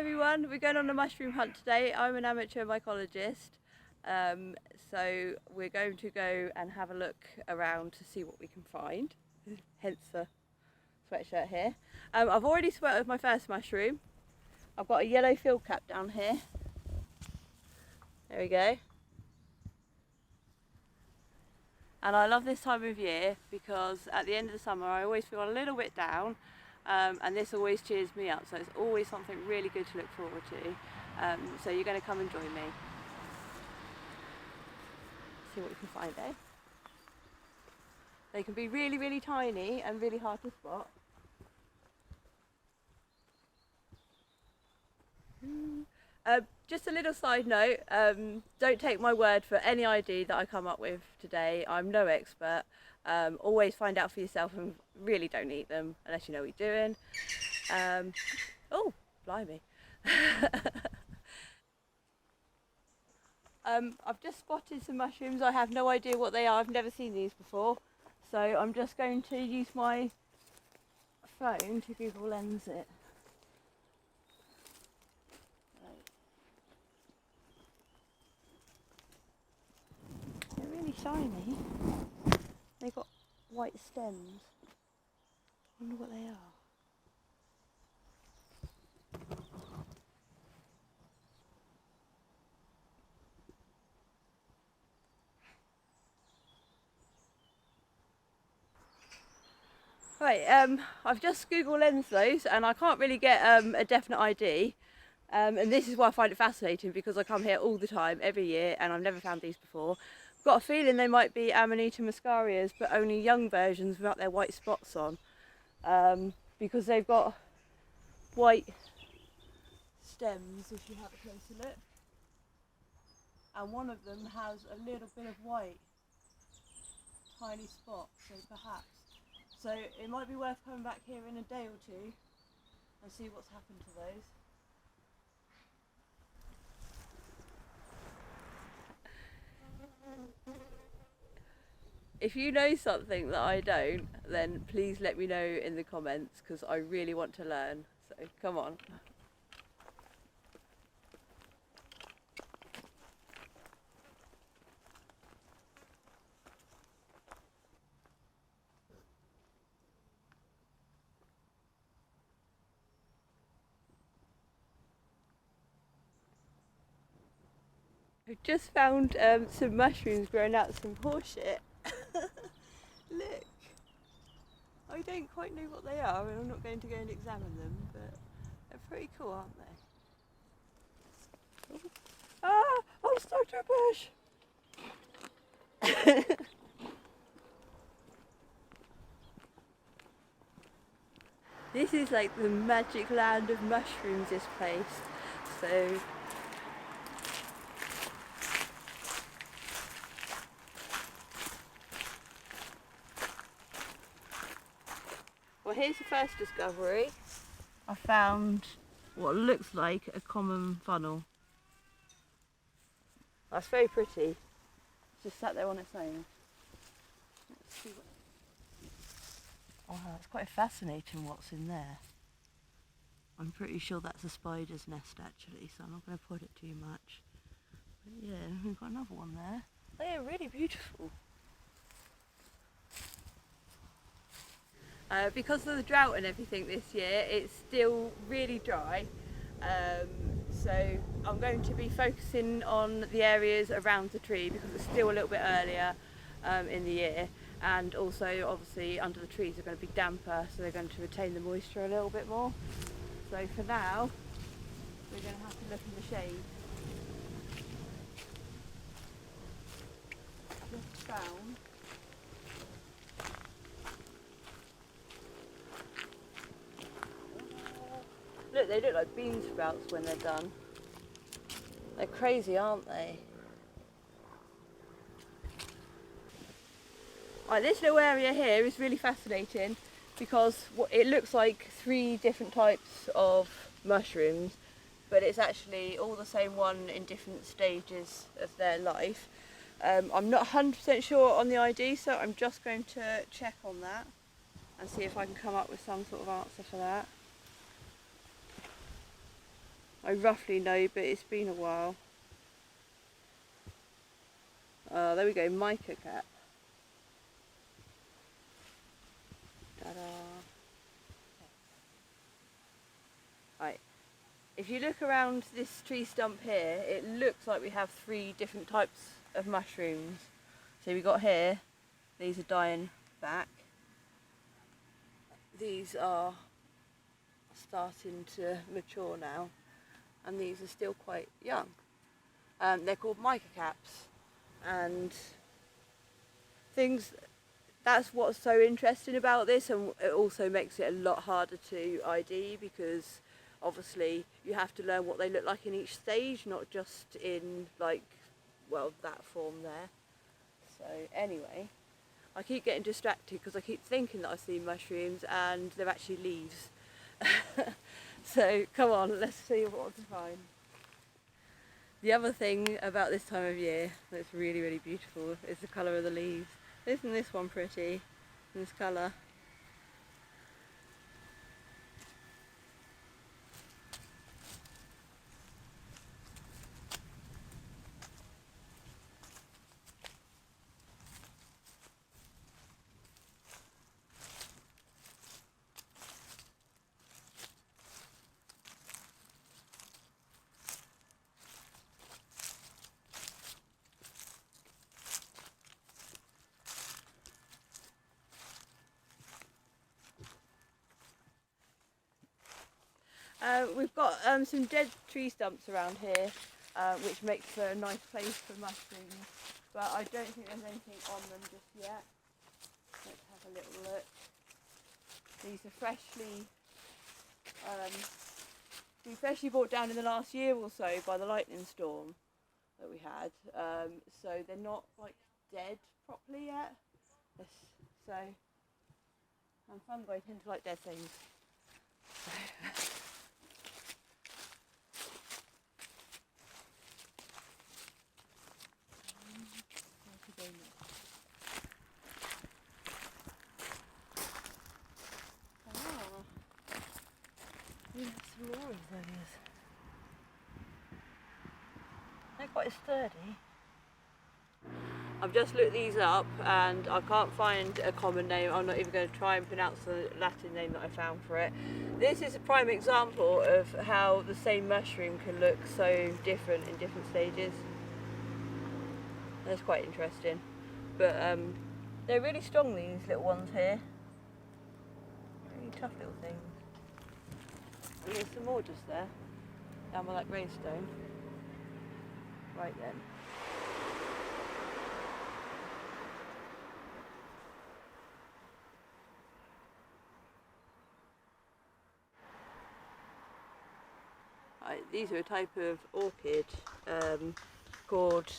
everyone, we're going on a mushroom hunt today. I'm an amateur mycologist, so we're going to go and have a look around to see what we can find, hence the sweatshirt here. I've already spotted my first mushroom. I've got a yellow field cap down here. There we go. And I love this time of year because at the end of the summer I always feel a little bit down, and this always cheers me up, so it's always something really good to look forward to. So you're going to come and join me. See what you can find, eh? They can be really, really tiny and really hard to spot. Just a little side note, don't take my word for any ID that I come up with today. I'm no expert. Always find out for yourself and really don't eat them unless you know what you're doing. Oh, blimey. I've just spotted some mushrooms. I have no idea what they are. I've never seen these before. So I'm just going to use my phone to Google Lens it. They're really shiny. They've got white stems. I wonder what they are. Right, I've just Google Lens those and I can't really get a definite ID. And this is why I find it fascinating, because I come here all the time, every year, and I've never found these before. I've got a feeling they might be Amanita muscarias, but only young versions without their white spots on. Because they've got white stems, if you have a closer look. And one of them has a little bit of white, tiny spot, so perhaps. So it might be worth coming back here in a day or two and see what's happened to those. If you know something that I don't, then please let me know in the comments, because I really want to learn. So come on. I've just found some mushrooms growing out some horseshit. Look, I don't quite know what they are, and I'm not going to go and examine them, but they're pretty cool, aren't they? Ah, I'm stuck to a bush. This is like the magic land of mushrooms, this place. So well, here's the first discovery. I found what looks like a common funnel. That's very pretty. It's just sat there on its own. Let's see what... Oh, it's quite fascinating what's in there. I'm pretty sure that's a spider's nest actually, so I'm not going to put it too much. But yeah, we've got another one there. They are really beautiful. Because of the drought and everything this year, it's still really dry, so I'm going to be focusing on the areas around the tree because it's still a little bit earlier in the year, and also obviously under the trees are going to be damper, so they're going to retain the moisture a little bit more. So for now we're going to have to look in the shade. Just found look, they look like bean sprouts when they're done. They're crazy, aren't they? Right, this little area here is really fascinating because it looks like 3 different types of mushrooms, but it's actually all the same one in different stages of their life. I'm not 100% sure on the ID, so I'm just going to check on that and see if I can come up with some sort of answer for that. I roughly know, but it's been a while. There we go, mica cap. Ta-da. Right. If you look around this tree stump here, it looks like we have 3 different types of mushrooms. So we got here, these are dying back. These are starting to mature now, and these are still quite young. They're called mica caps, and that's what's so interesting about this, and it also makes it a lot harder to ID, because obviously you have to learn what they look like in each stage, not just in that form there. So anyway, I keep getting distracted because I keep thinking that I see mushrooms and they're actually leaves. So come on, let's see what to find. The other thing about this time of year that's really, really beautiful is the colour of the leaves. Isn't this one pretty? This colour. We've got some dead tree stumps around here, which makes for a nice place for mushrooms, but I don't think there's anything on them just yet. Let's have a little look. These are freshly brought down in the last year or so by the lightning storm that we had, so they're not like dead properly yet. So, and fungi tend to like dead things. Some more of those. They're quite sturdy. I've just looked these up and I can't find a common name. I'm not even going to try and pronounce the Latin name that I found for it. This is a prime example of how the same mushroom can look so different in different stages. That's quite interesting. But they're really strong, these little ones here. Really tough little things. And there's some more just there, down by that gravestone. Right then. These are a type of orchid called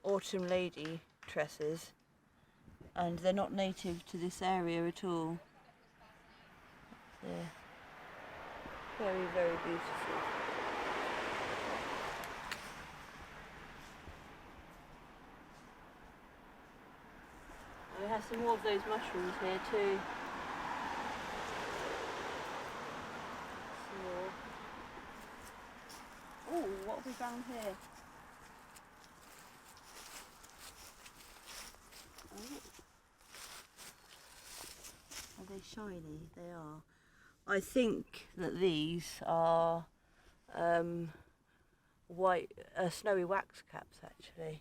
autumn lady tresses, and they're not native to this area at all. They're very, very beautiful. And we have some more of those mushrooms here too. Oh, what have we found here? Oh. Are they shiny? They are. I think that these are white, snowy wax caps actually.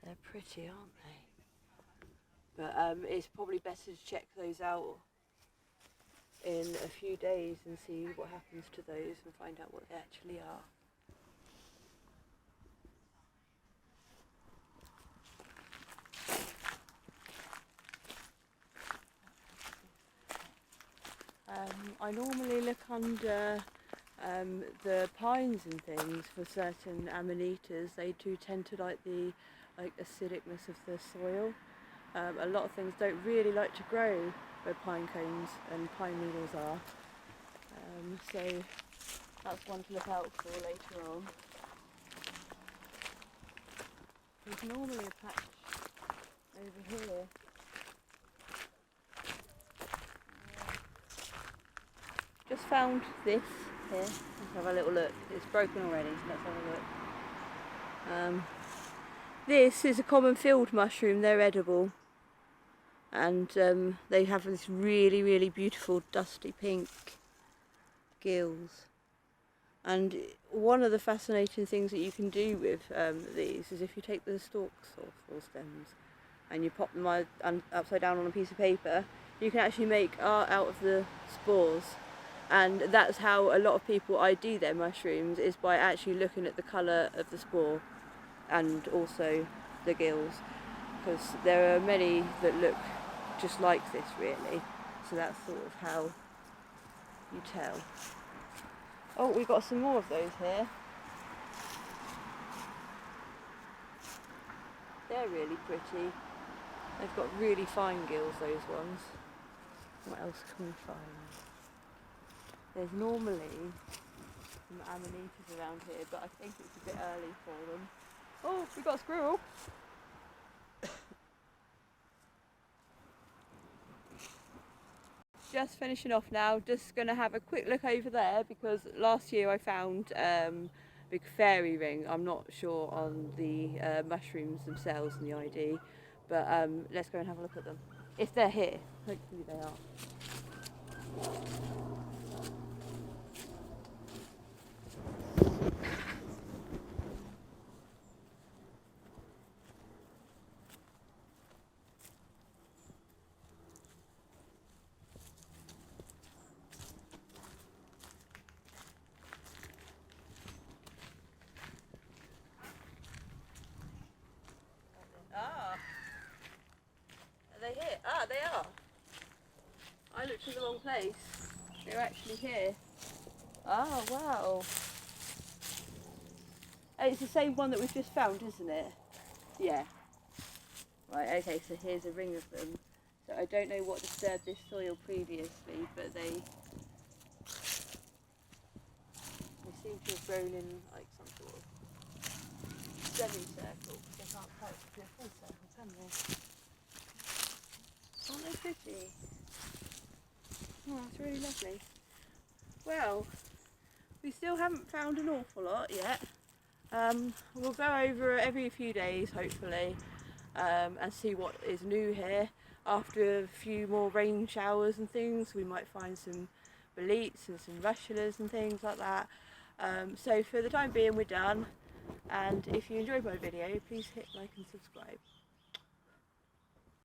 They're pretty, aren't they? But it's probably better to check those out in a few days and see what happens to those and find out what they actually are. I normally look under the pines and things for certain amanitas. They do tend to like the acidicness of the soil. A lot of things don't really like to grow where pine cones and pine needles are. So that's one to look out for later on. There's normally a patch over here. Just found this here. Let's have a little look. It's broken already, so let's have a look. This is a common field mushroom. They're edible, and they have this really, really beautiful dusty pink gills. And one of the fascinating things that you can do with these is if you take the stalks off, or stems, and you pop them upside down on a piece of paper, you can actually make art out of the spores. And that's how a lot of people ID their mushrooms, is by actually looking at the colour of the spore and also the gills, because there are many that look just like this really, so that's sort of how you tell. Oh, we've got some more of those here. They're really pretty. They've got really fine gills, those ones. What else can we find? There's normally some amanitas around here, but I think it's a bit early for them. Oh, we've got a squirrel! Just finishing off now, just going to have a quick look over there, because last year I found big fairy ring. I'm not sure on the mushrooms themselves and the ID, but let's go and have a look at them. If they're here, hopefully they are. Ah, are they here? Ah, they are. I looked in the wrong place. They're actually here. Oh, wow. Oh, it's the same one that we've just found, isn't it? Yeah. Right, okay, so here's a ring of them. So I don't know what disturbed this soil previously, but they seem to have grown in like some sort of semicircle. They can't quite do a full circle, can they? Aren't they pretty? Oh, that's really lovely. Well, we still haven't found an awful lot yet. We'll go over every few days, hopefully, and see what is new here. After a few more rain showers and things, we might find some boletes and some russulas and things like that. So for the time being, we're done. And if you enjoyed my video, please hit like and subscribe.